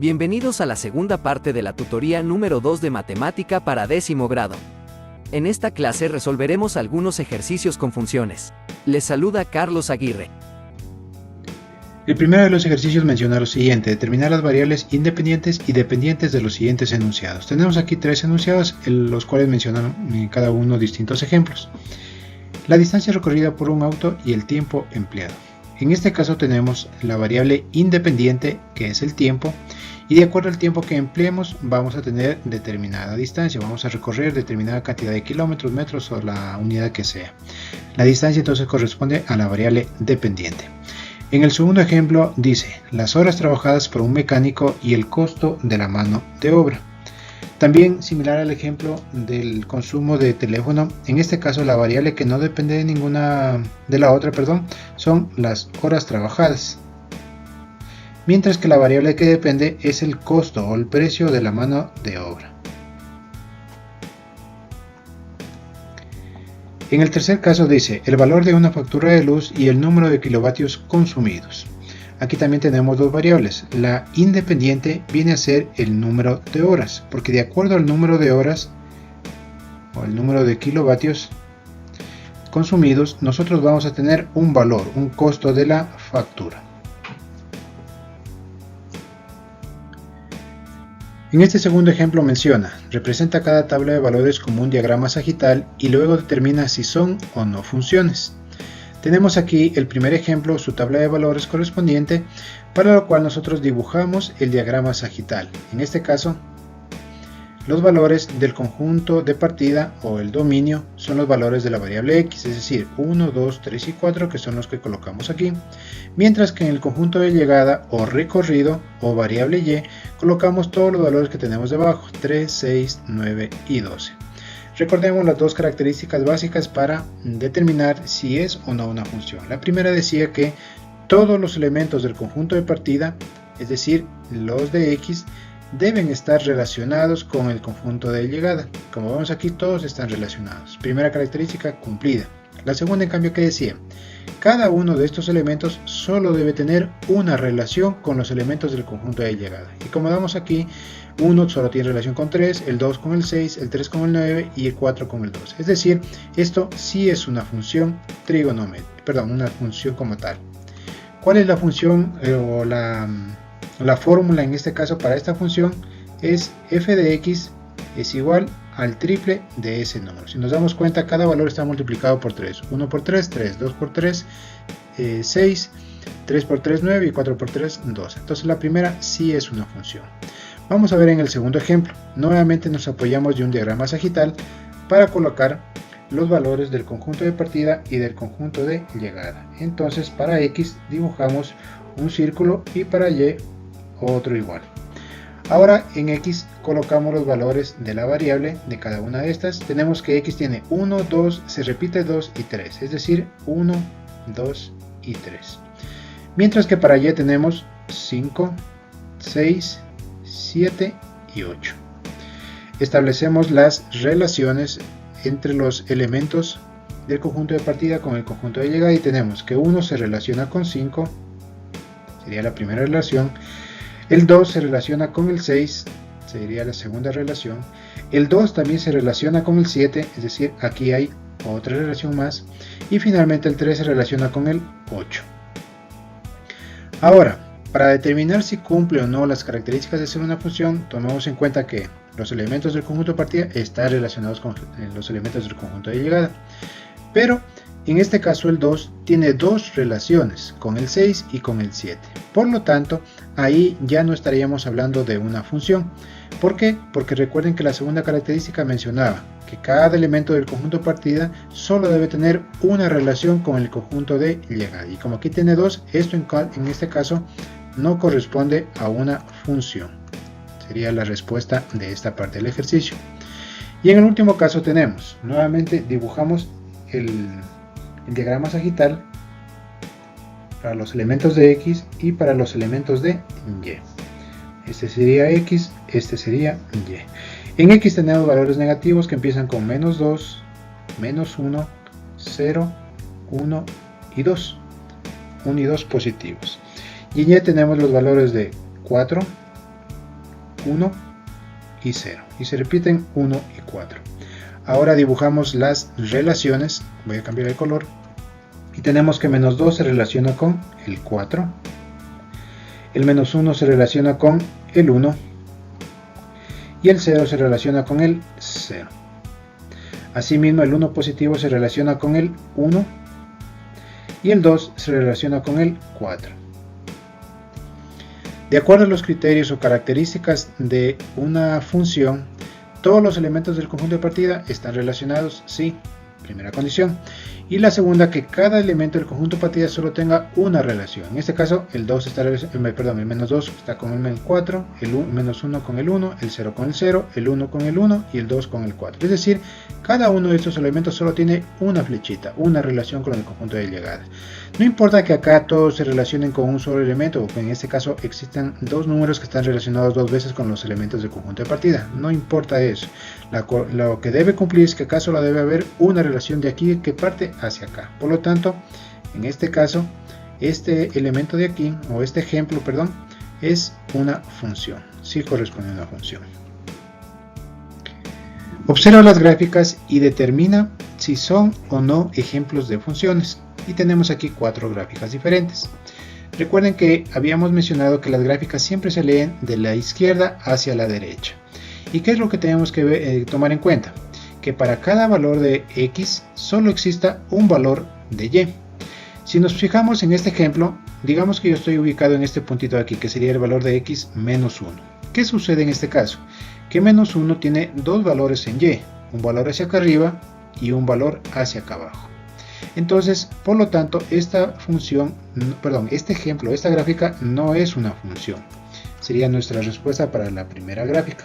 Bienvenidos a la segunda parte de la tutoría número 2 de Matemática para 10º grado. En esta clase resolveremos algunos ejercicios con funciones. Les saluda Carlos Aguirre. El primero de los ejercicios menciona lo siguiente: determinar las variables independientes y dependientes de los siguientes enunciados. Tenemos aquí tres enunciados, los cuales mencionan cada uno distintos ejemplos. La distancia recorrida por un auto y el tiempo empleado. En este caso tenemos la variable independiente, que es el tiempo, y de acuerdo al tiempo que empleemos vamos a tener determinada distancia, vamos a recorrer determinada cantidad de kilómetros, metros o la unidad que sea. La distancia entonces corresponde a la variable dependiente. En el segundo ejemplo dice las horas trabajadas por un mecánico y el costo de la mano de obra. También similar al ejemplo del consumo de teléfono, en este caso la variable que no depende de ninguna de la otra, son las horas trabajadas. Mientras que la variable que depende es el costo o el precio de la mano de obra. En el tercer caso dice el valor de una factura de luz y el número de kilovatios consumidos. Aquí también tenemos dos variables. La independiente viene a ser el número de horas, porque de acuerdo al número de horas o el número de kilovatios consumidos, nosotros vamos a tener un valor, un costo de la factura. En este segundo ejemplo menciona, representa cada tabla de valores como un diagrama sagital y luego determina si son o no funciones. Tenemos aquí el primer ejemplo, su tabla de valores correspondiente, para lo cual nosotros dibujamos el diagrama sagital. En este caso, los valores del conjunto de partida o el dominio son los valores de la variable x, es decir, 1, 2, 3 y 4, que son los que colocamos aquí, mientras que en el conjunto de llegada o recorrido o variable y colocamos todos los valores que tenemos debajo, 3, 6, 9 y 12. Recordemos las dos características básicas para determinar si es o no una función. La primera decía que todos los elementos del conjunto de partida, es decir, los de x, deben estar relacionados con el conjunto de llegada. Como vemos aquí, todos están relacionados. Primera característica cumplida. La segunda, en cambio, que decía, cada uno de estos elementos solo debe tener una relación con los elementos del conjunto de llegada. Y como damos aquí, 1 solo tiene relación con 3, el 2 con el 6, el 3 con el 9 y el 4 con el 2. Es decir, esto sí es una función trigonométrica, una función como tal. ¿Cuál es la función o la fórmula en este caso para esta función? Es f de x es igual al triple de ese número. Si nos damos cuenta, cada valor está multiplicado por 3. 1 por 3, 3, 2 por 3, 6, 3 por 3, 9 y 4 por 3, 12. Entonces la primera sí es una función. Vamos a ver en el segundo ejemplo. Nuevamente nos apoyamos de un diagrama sagital para colocar los valores del conjunto de partida y del conjunto de llegada. Entonces para x dibujamos un círculo y para y otro igual. Ahora en x colocamos los valores de la variable de cada una de estas. Tenemos que x tiene 1, 2, se repite 2 y 3, es decir, 1, 2 y 3. Mientras que para y tenemos 5, 6, 7 y 8. Establecemos las relaciones entre los elementos del conjunto de partida con el conjunto de llegada y tenemos que 1 se relaciona con 5, sería la primera relación. El 2 se relaciona con el 6, sería la segunda relación. El 2 también se relaciona con el 7, es decir, aquí hay otra relación más. Y finalmente el 3 se relaciona con el 8. Ahora, para determinar si cumple o no las características de ser una función, tomemos en cuenta que los elementos del conjunto de partida están relacionados con los elementos del conjunto de llegada. Pero en este caso el 2 tiene dos relaciones, con el 6 y con el 7. Por lo tanto, ahí ya no estaríamos hablando de una función. ¿Por qué? Porque recuerden que la segunda característica mencionaba que cada elemento del conjunto de partida solo debe tener una relación con el conjunto de llegada. Y como aquí tiene dos, esto en este caso no corresponde a una función. Sería la respuesta de esta parte del ejercicio. Y en el último caso tenemos, nuevamente dibujamos el diagrama sagital para los elementos de x y para los elementos de y. Este sería x, este sería y. En x tenemos valores negativos que empiezan con menos 2, menos 1, 0, 1 y 2. 1 y 2 positivos. Y en y tenemos los valores de 4, 1 y 0, y se repiten 1 y 4. Ahora dibujamos las relaciones, voy a cambiar el color, y tenemos que menos 2 se relaciona con el 4, el menos 1 se relaciona con el 1, y el 0 se relaciona con el 0. Asimismo, el 1 positivo se relaciona con el 1, y el 2 se relaciona con el 4. De acuerdo a los criterios o características de una función, ¿todos los elementos del conjunto de partida están relacionados? Sí, primera condición. Y la segunda, que cada elemento del conjunto de partida solo tenga una relación. En este caso, el menos 2 está con el menos 4, el menos 1 con el 1, el 0 con el 0, el 1 con el 1 y el 2 con el 4. Es decir, cada uno de estos elementos solo tiene una flechita, una relación con el conjunto de llegada. No importa que acá todos se relacionen con un solo elemento, o que en este caso existan dos números que están relacionados dos veces con los elementos del conjunto de partida. No importa eso. Lo que debe cumplir es que acá solo debe haber una relación de aquí que parte hacia acá. Por lo tanto, en este caso, este elemento de aquí, o este ejemplo, perdón, es una función. Sí corresponde a una función. Observa las gráficas y determina si son o no ejemplos de funciones. Y tenemos aquí 4 gráficas diferentes. Recuerden que habíamos mencionado que las gráficas siempre se leen de la izquierda hacia la derecha. ¿Y qué es lo que tenemos que tomar en cuenta? Que para cada valor de x solo exista un valor de y. Si nos fijamos en este ejemplo, digamos que yo estoy ubicado en este puntito de aquí, que sería el valor de x menos 1. ¿Qué sucede en este caso? Que menos 1 tiene dos valores en y, un valor hacia acá arriba y un valor hacia acá abajo. Entonces, por lo tanto, este ejemplo, esta gráfica no es una función. Sería nuestra respuesta para la primera gráfica.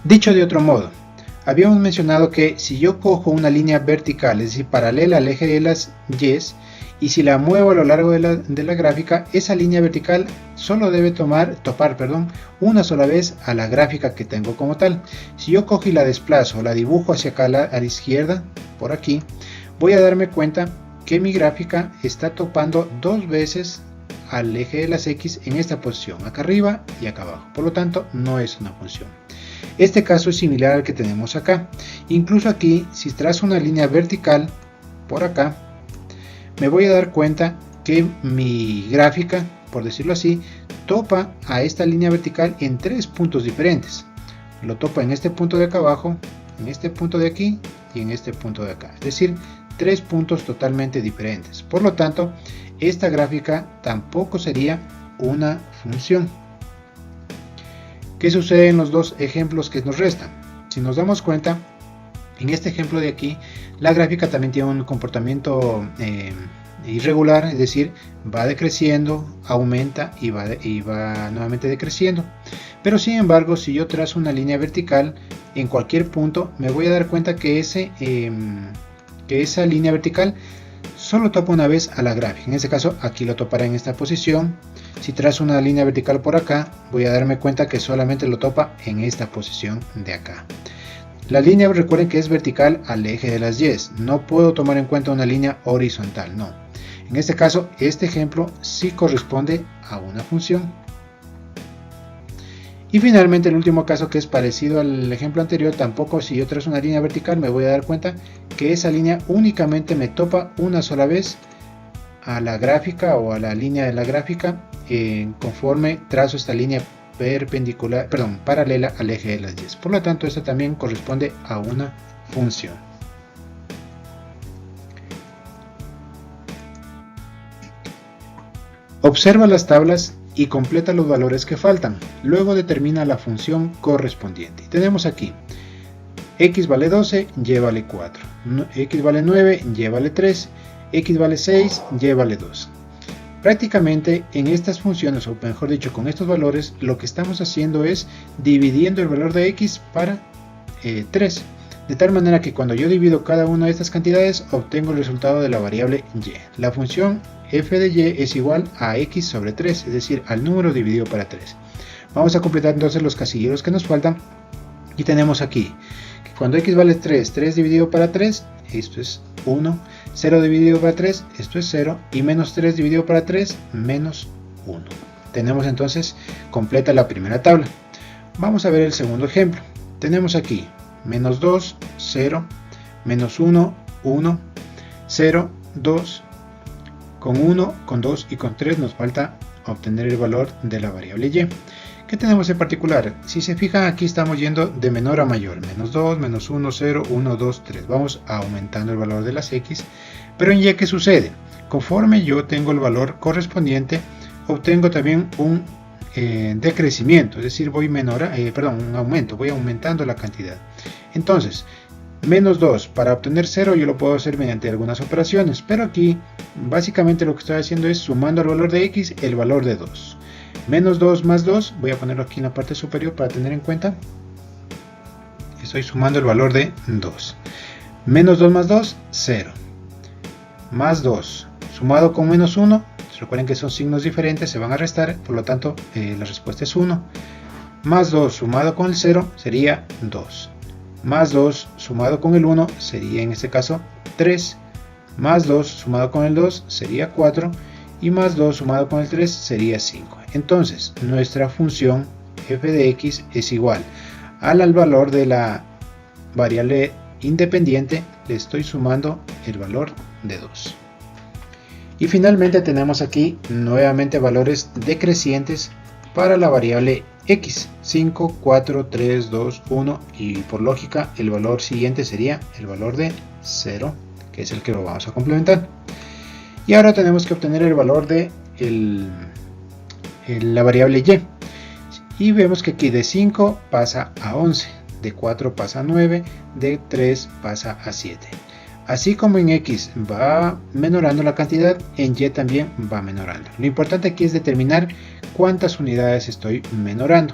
Dicho de otro modo, habíamos mencionado que si yo cojo una línea vertical, es decir, paralela al eje de las y, y si la muevo a lo largo de la gráfica, esa línea vertical solo debe topar una sola vez a la gráfica que tengo como tal. Si yo cojo y la desplazo, la dibujo hacia acá a la izquierda, por aquí, voy a darme cuenta que mi gráfica está topando dos veces al eje de las x en esta posición, acá arriba y acá abajo. Por lo tanto, no es una función. Este caso es similar al que tenemos acá. Incluso aquí, si trazo una línea vertical por acá, me voy a dar cuenta que mi gráfica, por decirlo así, topa a esta línea vertical en 3 puntos diferentes. Lo topa en este punto de acá abajo, en este punto de aquí y en este punto de acá. Es decir, 3 puntos totalmente diferentes. Por lo tanto, esta gráfica tampoco sería una función. ¿Qué sucede en los dos ejemplos que nos restan? Si nos damos cuenta, en este ejemplo de aquí, la gráfica también tiene un comportamiento irregular, es decir, va decreciendo, aumenta y va nuevamente decreciendo. Pero sin embargo, si yo trazo una línea vertical en cualquier punto, me voy a dar cuenta que esa línea vertical solo topa una vez a la gráfica. En este caso, aquí lo topará en esta posición. Si trazo una línea vertical por acá, voy a darme cuenta que solamente lo topa en esta posición de acá. La línea, recuerden que es vertical al eje de las y. No puedo tomar en cuenta una línea horizontal, no. En este caso, este ejemplo sí corresponde a una función. Y finalmente el último caso, que es parecido al ejemplo anterior, tampoco si yo trazo una línea vertical me voy a dar cuenta que esa línea únicamente me topa una sola vez a la gráfica o a la línea de la gráfica conforme trazo esta línea paralela al eje de las y. Por lo tanto, esta también corresponde a una función. Observa las tablas y completa los valores que faltan. Luego determina la función correspondiente. Tenemos aquí x vale 12, y vale 4, x vale 9, y vale 3, x vale 6, y vale 2. Prácticamente en estas funciones, o mejor dicho con estos valores, lo que estamos haciendo es dividiendo el valor de x para 3, de tal manera que cuando yo divido cada una de estas cantidades obtengo el resultado de la variable y. La función f de y es igual a x sobre 3, es decir, al número dividido para 3. Vamos a completar entonces los casilleros que nos faltan, y tenemos aquí que cuando x vale 3, 3 dividido para 3, esto es 1, 0 dividido para 3, esto es 0, y menos 3 dividido para 3, menos 1. Tenemos entonces completa la primera tabla. Vamos a ver el segundo ejemplo. Tenemos aquí menos 2, 0, menos 1, 1, 0, 2, con 1, con 2 y con 3 nos falta obtener el valor de la variable y. ¿Qué tenemos en particular? Si se fijan, aquí estamos yendo de menor a mayor, menos 2, menos 1, 0, 1, 2, 3. Vamos aumentando el valor de las x, pero en y, ¿qué sucede? Conforme yo tengo el valor correspondiente, obtengo también un decrecimiento, es decir, un aumento, voy aumentando la cantidad. Entonces, menos 2, para obtener 0 yo lo puedo hacer mediante algunas operaciones, pero aquí básicamente lo que estoy haciendo es sumando al valor de x el valor de 2. Menos 2 más 2, voy a ponerlo aquí en la parte superior para tener en cuenta. Estoy sumando el valor de 2. Menos 2 más 2, 0. Más 2, sumado con menos 1, recuerden que son signos diferentes, se van a restar, por lo tanto la respuesta es 1. Más 2 sumado con el 0 sería 2. Más 2 sumado con el 1 sería en este caso 3. Más 2 sumado con el 2 sería 4. Y más 2 sumado con el 3 sería 5. Entonces, nuestra función f de x es igual al valor de la variable independiente, le estoy sumando el valor de 2. Y finalmente tenemos aquí nuevamente valores decrecientes para la variable x, 5, 4, 3, 2, 1, y por lógica el valor siguiente sería el valor de 0, que es el que lo vamos a complementar. Y ahora tenemos que obtener el valor de la variable y. Y vemos que aquí de 5 pasa a 11, de 4 pasa a 9, de 3 pasa a 7. Así como en x va menorando la cantidad, en y también va menorando. Lo importante aquí es determinar cuántas unidades estoy menorando.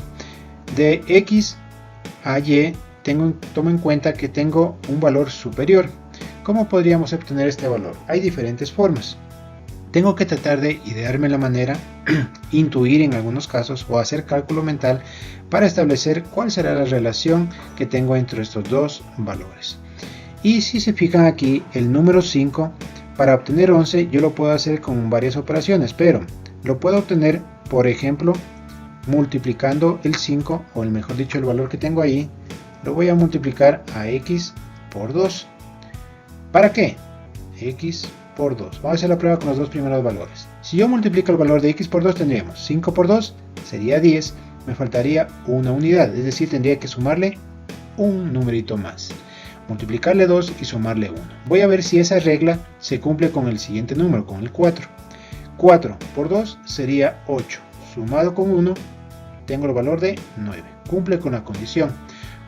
De x a y tomo en cuenta que tengo un valor superior. ¿Cómo podríamos obtener este valor? Hay diferentes formas. Tengo que tratar de idearme la manera, intuir en algunos casos o hacer cálculo mental para establecer cuál será la relación que tengo entre estos dos valores. Y si se fijan aquí, el número 5, para obtener 11 yo lo puedo hacer con varias operaciones, pero lo puedo obtener, por ejemplo, multiplicando el 5, o mejor dicho el valor que tengo ahí, lo voy a multiplicar a x por 2. ¿Para qué? X por 2. Vamos a hacer la prueba con los dos primeros valores. Si yo multiplico el valor de x por 2, tendríamos 5 por 2 sería 10, me faltaría una unidad, es decir, tendría que sumarle un numerito más, multiplicarle 2 y sumarle 1. Voy a ver si esa regla se cumple con el siguiente número, con el 4. 4 por 2 sería 8, sumado con 1 tengo el valor de 9, cumple con la condición.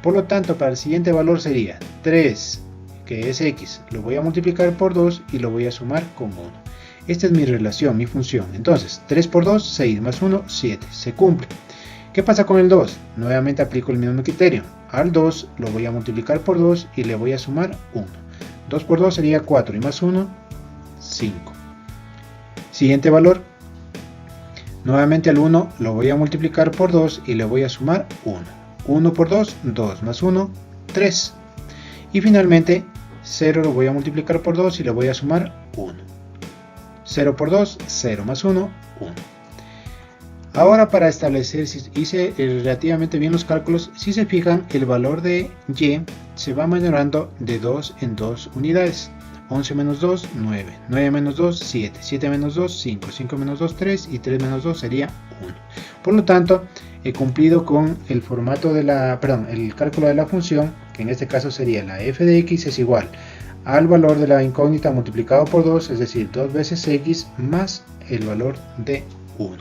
Por lo tanto, para el siguiente valor sería 3, que es x, lo voy a multiplicar por 2 y lo voy a sumar con 1. Esta es mi relación, mi función. Entonces, 3 por 2, 6 más 1, 7. Se cumple. ¿Qué pasa con el 2? Nuevamente aplico el mismo criterio. Al 2 lo voy a multiplicar por 2 y le voy a sumar 1. 2 por 2 sería 4 y más 1, 5. Siguiente valor. Nuevamente al 1 lo voy a multiplicar por 2 y le voy a sumar 1. 1 por 2, 2 más 1, 3. Y finalmente 0 lo voy a multiplicar por 2 y le voy a sumar 1. 0 por 2, 0 más 1, 1. Ahora, para establecer, si hice relativamente bien los cálculos, si se fijan, el valor de y se va menorando de 2 en 2 unidades. 11 menos 2, 9. 9 menos 2, 7. 7 menos 2, 5. 5 menos 2, 3. Y 3 menos 2 sería 1. Por lo tanto, he cumplido con el formato de el cálculo de la función, que en este caso sería la f de x es igual al valor de la incógnita multiplicado por 2, es decir, 2 veces x más el valor de 1.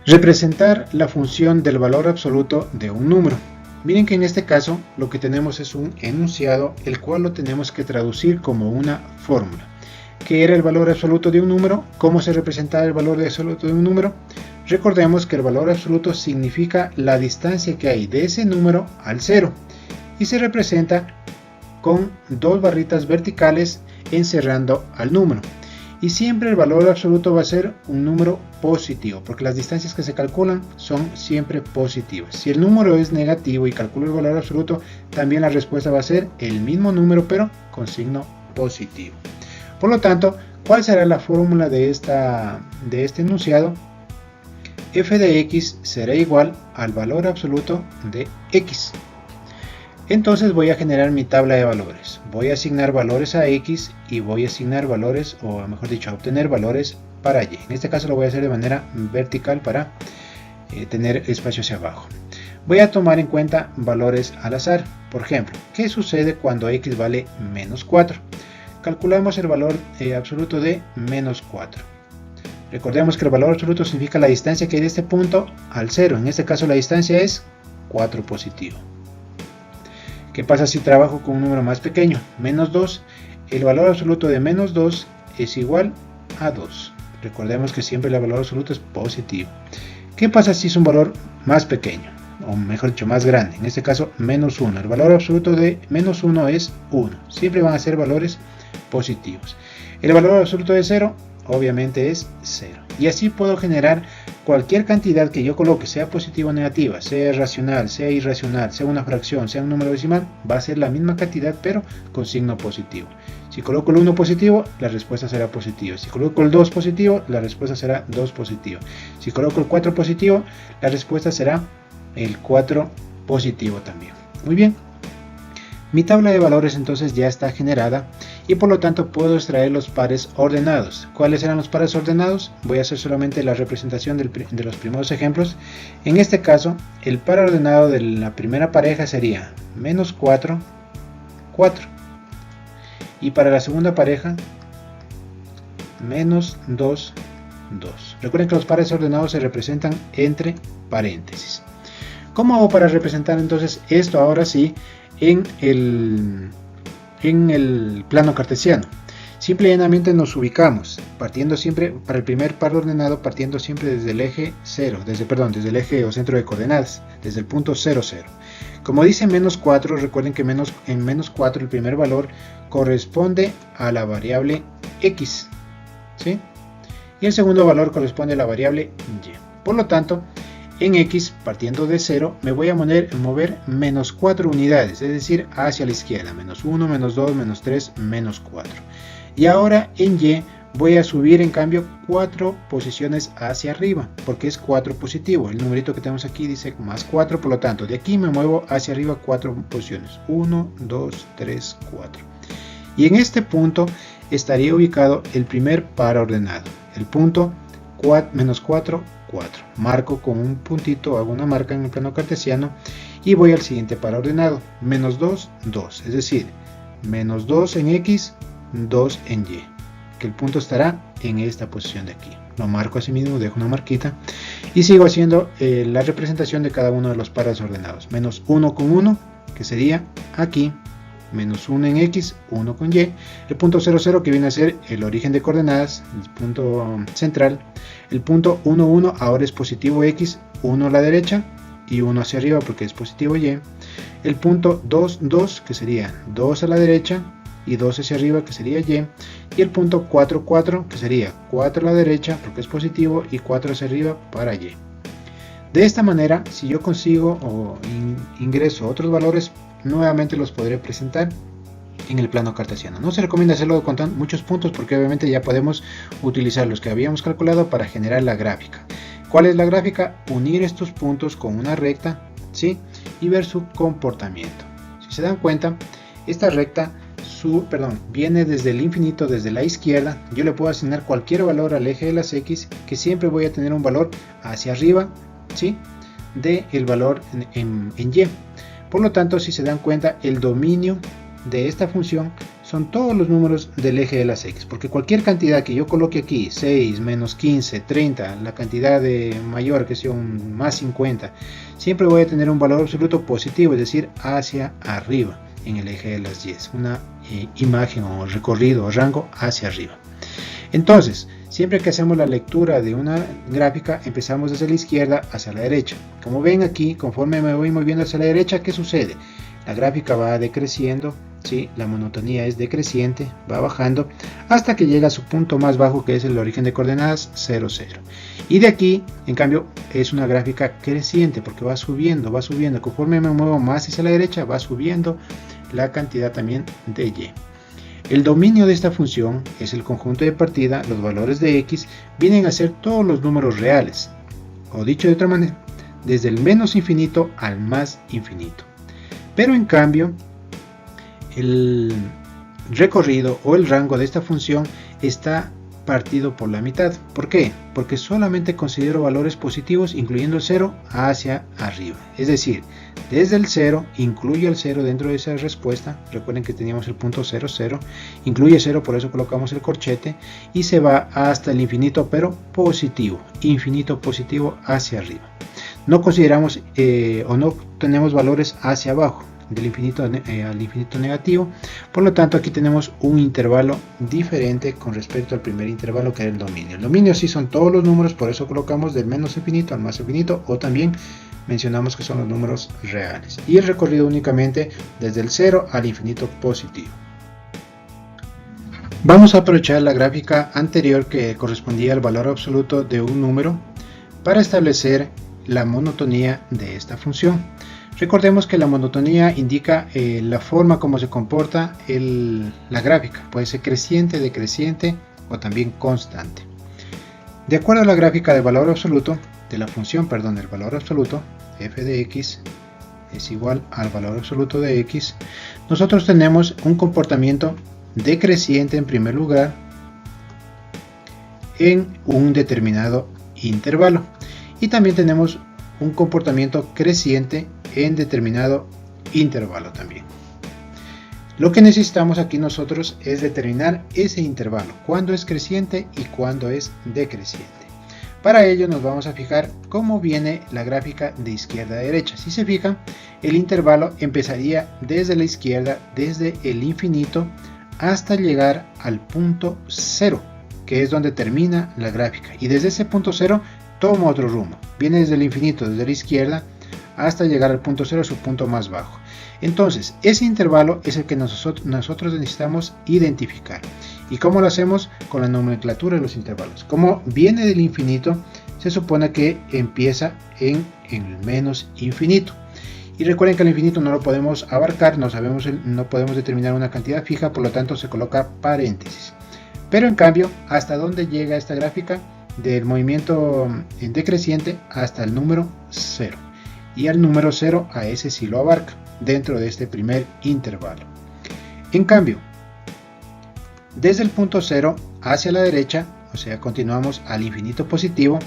Representar la función del valor absoluto de un número. Miren que en este caso lo que tenemos es un enunciado, el cual lo tenemos que traducir como una fórmula. ¿Qué era el valor absoluto de un número? ¿Cómo se representaba el valor absoluto de un número? Recordemos que el valor absoluto significa la distancia que hay de ese número al 0 y se representa con dos barritas verticales encerrando al número. Y siempre el valor absoluto va a ser un número positivo, porque las distancias que se calculan son siempre positivas. Si el número es negativo y calculo el valor absoluto, también la respuesta va a ser el mismo número, pero con signo positivo. Por lo tanto, ¿Cuál será la fórmula de este enunciado? F de x será igual al valor absoluto de x. Entonces voy a generar mi tabla de valores. Voy a asignar valores a x y voy a asignar valores, o mejor dicho, a obtener valores para y. En este caso lo voy a hacer de manera vertical para tener espacio hacia abajo. Voy a tomar en cuenta valores al azar. Por ejemplo, ¿qué sucede cuando x vale menos 4? Calculamos el valor absoluto de menos 4. Recordemos que el valor absoluto significa la distancia que hay de este punto al 0. En este caso la distancia es 4 positivo. ¿Qué pasa si trabajo con un número más pequeño? Menos 2. El valor absoluto de menos 2 es igual a 2. Recordemos que siempre el valor absoluto es positivo. ¿Qué pasa si es un valor más pequeño? O mejor dicho, más grande. En este caso, menos 1. El valor absoluto de menos 1 es 1. Siempre van a ser valores positivos. El valor absoluto de 0 obviamente es 0. Y así puedo generar cualquier cantidad que yo coloque, sea positiva o negativa, sea racional, sea irracional, sea una fracción, sea un número decimal, va a ser la misma cantidad pero con signo positivo. Si coloco el 1 positivo, la respuesta será positiva. Si coloco el 2 positivo, la respuesta será 2 positivo. Si coloco el 4 positivo, la respuesta será el 4 positivo también. Muy bien. Mi tabla de valores entonces ya está generada y por lo tanto puedo extraer los pares ordenados. ¿Cuáles serán los pares ordenados? Voy a hacer solamente la representación de los primeros ejemplos. En este caso, el par ordenado de la primera pareja sería menos 4, 4. Y para la segunda pareja, menos 2, 2. Recuerden que los pares ordenados se representan entre paréntesis. ¿Cómo hago para representar entonces esto ahora sí en el plano cartesiano? Simple y llanamente nos ubicamos, partiendo siempre, para el primer par ordenado, partiendo siempre desde el eje 0, desde el eje o centro de coordenadas, desde el punto 0, 0. Como dice menos 4, recuerden que en menos 4 el primer valor corresponde a la variable x, ¿sí? Y el segundo valor corresponde a la variable y. Por lo tanto, en x, partiendo de 0, me voy a mover menos 4 unidades, es decir, hacia la izquierda, menos 1, menos 2, menos 3, menos 4. Y ahora en y voy a subir en cambio 4 posiciones hacia arriba, porque es 4 positivo. El numerito que tenemos aquí dice más 4, por lo tanto, de aquí me muevo hacia arriba 4 posiciones, 1, 2, 3, 4. Y en este punto estaría ubicado el primer par ordenado, el punto menos 4, 4. Marco con un puntito, hago una marca en el plano cartesiano y voy al siguiente par ordenado, menos 2, 2, es decir, menos 2 en x, 2 en y, que el punto estará en esta posición de aquí. Lo marco así mismo, dejo una marquita y sigo haciendo la representación de cada uno de los pares ordenados. Menos 1 con 1, que sería aquí, menos 1 en x, 1 con y, el punto 0, 0 que viene a ser el origen de coordenadas, el punto central, el punto 1, 1 ahora es positivo x, 1 a la derecha y 1 hacia arriba porque es positivo y, el punto 2, 2 que sería 2 a la derecha y 2 hacia arriba que sería y el punto 4, 4 que sería 4 a la derecha porque es positivo y 4 hacia arriba para y. De esta manera, si yo consigo o ingreso otros valores, nuevamente los podré presentar en el plano cartesiano. No se recomienda hacerlo con muchos puntos porque obviamente ya podemos utilizar los que habíamos calculado para generar la gráfica. ¿Cuál es la gráfica? Unir estos puntos con una recta, ¿sí? Y ver su comportamiento. Si se dan cuenta, esta recta viene desde el infinito, desde la izquierda. Yo le puedo asignar cualquier valor al eje de las x, que siempre voy a tener un valor hacia arriba, ¿sí? del valor en y. Por lo tanto, si se dan cuenta, el dominio de esta función son todos los números del eje de las x, porque cualquier cantidad que yo coloque aquí, 6, menos 15, 30, la cantidad de mayor que sea un más 50, siempre voy a tener un valor absoluto positivo, es decir, hacia arriba en el eje de las y, una imagen o recorrido o rango hacia arriba. Entonces, siempre que hacemos la lectura de una gráfica, empezamos desde la izquierda hacia la derecha. Como ven aquí, conforme me voy moviendo hacia la derecha, ¿qué sucede? La gráfica va decreciendo, ¿sí? La monotonía es decreciente, va bajando, hasta que llega a su punto más bajo, que es el origen de coordenadas 0, 0. Y de aquí, en cambio, es una gráfica creciente, porque va subiendo, conforme me muevo más hacia la derecha, va subiendo la cantidad también de y. El dominio de esta función es el conjunto de partida. Los valores de x vienen a ser todos los números reales, o dicho de otra manera, desde el menos infinito al más infinito. Pero en cambio, el recorrido o el rango de esta función está partido por la mitad. ¿Por qué? Porque solamente considero valores positivos incluyendo el 0 hacia arriba. Es decir, desde el 0, incluye el 0 dentro de esa respuesta. Recuerden que teníamos el punto 0, 0. Incluye 0, por eso colocamos el corchete. Y se va hasta el infinito, pero positivo. Infinito positivo hacia arriba. No consideramos o no tenemos valores hacia abajo, del infinito al infinito negativo. Por lo tanto, aquí tenemos un intervalo diferente con respecto al primer intervalo, que era el dominio. El dominio sí son todos los números, por eso colocamos del menos infinito al más infinito, o también mencionamos que son los números reales. Y el recorrido únicamente desde el 0 al infinito positivo. Vamos a aprovechar la gráfica anterior que correspondía al valor absoluto de un número para establecer la monotonía de esta función. Recordemos que la monotonía indica la forma como se comporta la gráfica. Puede ser creciente, decreciente o también constante. De acuerdo a la gráfica del valor absoluto, de la función, el valor absoluto, f de x es igual al valor absoluto de x, nosotros tenemos un comportamiento decreciente en primer lugar en un determinado intervalo. Y también tenemos un comportamiento creciente en determinado intervalo también. Lo que necesitamos aquí nosotros es determinar ese intervalo, cuándo es creciente y cuándo es decreciente. Para ello nos vamos a fijar cómo viene la gráfica de izquierda a derecha. Si se fijan, el intervalo empezaría desde la izquierda, desde el infinito, hasta llegar al punto 0, que es donde termina la gráfica. Y desde ese punto 0 toma otro rumbo. Viene desde el infinito, desde la izquierda, hasta llegar al punto 0, su punto más bajo. Entonces, ese intervalo es el que nosotros necesitamos identificar. ¿Y cómo lo hacemos? Con la nomenclatura de los intervalos. Como viene del infinito, se supone que empieza en el menos infinito. Y recuerden que el infinito no lo podemos abarcar, no podemos determinar una cantidad fija, por lo tanto se coloca paréntesis. Pero en cambio, ¿hasta dónde llega esta gráfica? Del movimiento decreciente hasta el número 0. Y al número 0 a ese sí lo abarca dentro de este primer intervalo. En cambio, desde el punto 0 hacia la derecha, o sea, continuamos al infinito positivo,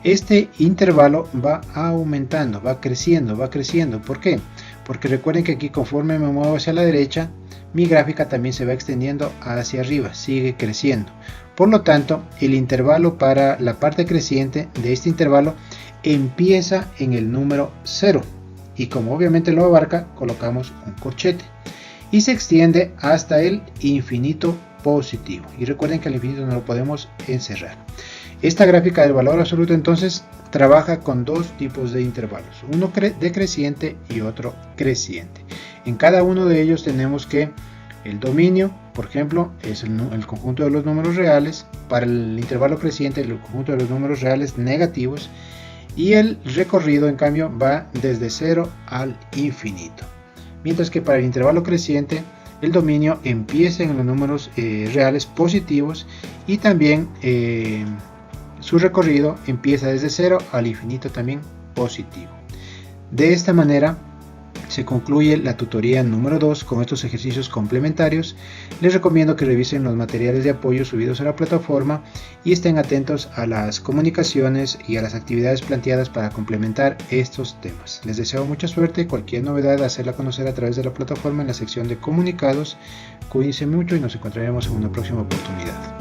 este intervalo va aumentando, va creciendo. ¿Por qué? Porque recuerden que aquí, conforme me muevo hacia la derecha, mi gráfica también se va extendiendo hacia arriba, sigue creciendo. Por lo tanto, el intervalo para la parte creciente de este intervalo empieza en el número 0. Y como obviamente lo abarca, colocamos un corchete. Y se extiende hasta el infinito positivo. Y recuerden que el infinito no lo podemos encerrar. Esta gráfica del valor absoluto entonces trabaja con dos tipos de intervalos. Uno decreciente y otro creciente. En cada uno de ellos tenemos que el dominio, por ejemplo, es el conjunto de los números reales. Para el intervalo creciente, el conjunto de los números reales negativos. Y el recorrido, en cambio, va desde 0 al infinito. Mientras que para el intervalo creciente, el dominio empieza en los números reales positivos y también su recorrido empieza desde 0 al infinito también positivo. De esta manera se concluye la tutoría número 2 con estos ejercicios complementarios. Les recomiendo que revisen los materiales de apoyo subidos a la plataforma y estén atentos a las comunicaciones y a las actividades planteadas para complementar estos temas. Les deseo mucha suerte. Cualquier novedad, hacerla conocer a través de la plataforma en la sección de comunicados. Cuídense mucho y nos encontraremos en una próxima oportunidad.